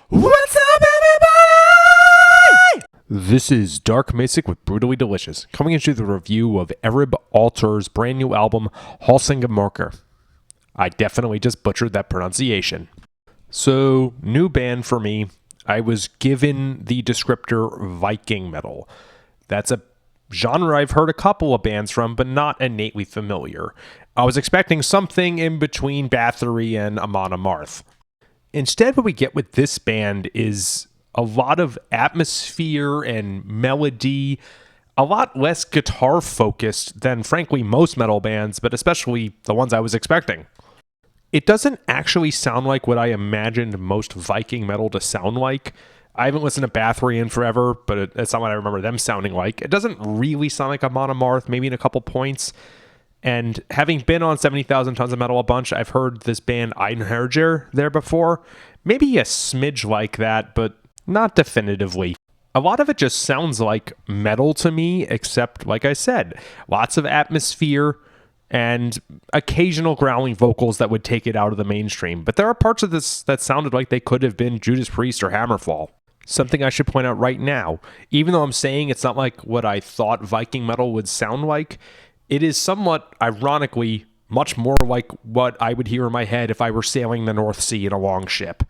What's up, everybody? This is Dark Macek with Brutally Delicious, coming into the review of Ereb Altor's brand new album, Hälsingemörker. I definitely just butchered that pronunciation. So, new band for me. I was given the descriptor Viking metal. That's a genre I've heard a couple of bands from, but not innately familiar. I was expecting something in between Bathory and Amon Amarth. Instead, what we get with this band is a lot of atmosphere and melody, a lot less guitar focused than, frankly, most metal bands, but especially the ones I was expecting. It doesn't actually sound like what I imagined most Viking metal to sound like. I haven't listened to Bathory in forever, but it's not what I remember them sounding like. It doesn't really sound like Amon Amarth, maybe in a couple points. And having been on 70,000 Tons of Metal a bunch, I've heard this band Einherjar there before. Maybe a smidge like that, but not definitively. A lot of it just sounds like metal to me, except, like I said, lots of atmosphere and occasional growling vocals that would take it out of the mainstream. But there are parts of this that sounded like they could have been Judas Priest or Hammerfall. Something I should point out right now, even though I'm saying it's not like what I thought Viking metal would sound like, it is somewhat, ironically, much more like what I would hear in my head if I were sailing the North Sea in a long ship.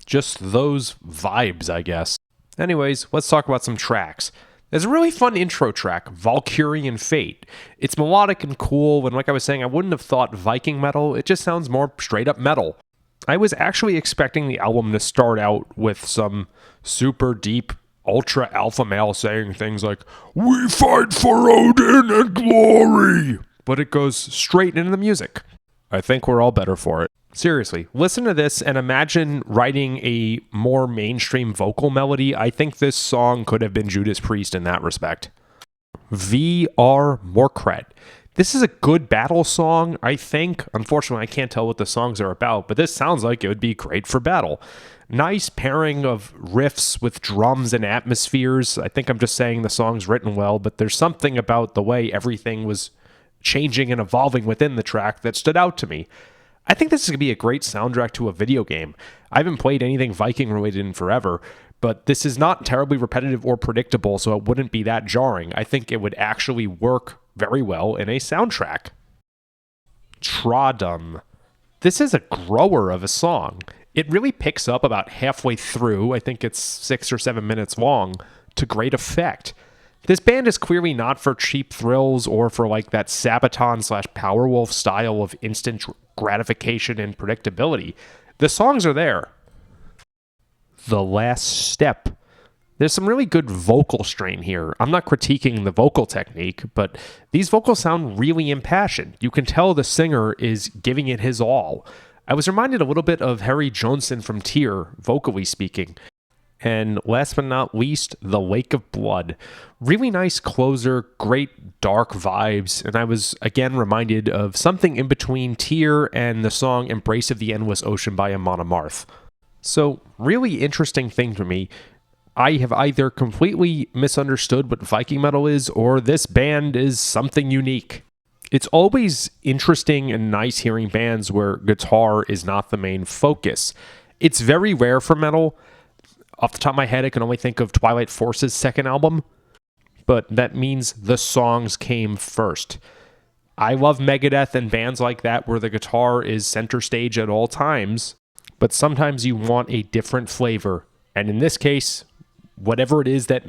Just those vibes, I guess. Anyways, let's talk about some tracks. There's a really fun intro track, Valkyrian Fate. It's melodic and cool, and like I was saying, I wouldn't have thought Viking metal. It just sounds more straight up metal. I was actually expecting the album to start out with some super deep ultra alpha male saying things like, "We fight for Odin and glory," but it goes straight into the music. I think we're all better for it. Seriously, listen to this and imagine writing a more mainstream vocal melody. I think this song could have been Judas Priest in that respect. V.R. Morkret. This is a good battle song, I think. Unfortunately, I can't tell what the songs are about, but this sounds like it would be great for battle. Nice pairing of riffs with drums and atmospheres. I think I'm just saying the song's written well, but there's something about the way everything was changing and evolving within the track that stood out to me. I think this is going to be a great soundtrack to a video game. I haven't played anything Viking related in forever, but this is not terribly repetitive or predictable, so it wouldn't be that jarring. I think it would actually work very well in a soundtrack. Trodum. This is a grower of a song. It really picks up about halfway through, I think it's 6 or 7 minutes long, to great effect. This band is clearly not for cheap thrills or for like that Sabaton/Powerwolf style of instant gratification and predictability. The songs are there. The Last Step. There's some really good vocal strain here. I'm not critiquing the vocal technique, but these vocals sound really impassioned. You can tell the singer is giving it his all. I was reminded a little bit of Harry Johnson from Tyr, vocally speaking. And last but not least, The Lake of Blood. Really nice closer, great dark vibes, and I was again reminded of something in between Tyr and the song Embrace of the Endless Ocean by Amon Amarth. So, really interesting thing for me. I have either completely misunderstood what Viking metal is, or this band is something unique. It's always interesting and nice hearing bands where guitar is not the main focus. It's very rare for metal. Off the top of my head, I can only think of Twilight Force's second album, but that means the songs came first. I love Megadeth and bands like that where the guitar is center stage at all times, but sometimes you want a different flavor. And in this case, whatever it is that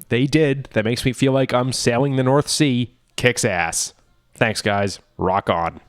they did that makes me feel like I'm sailing the North Sea kicks ass. Thanks, guys. Rock on.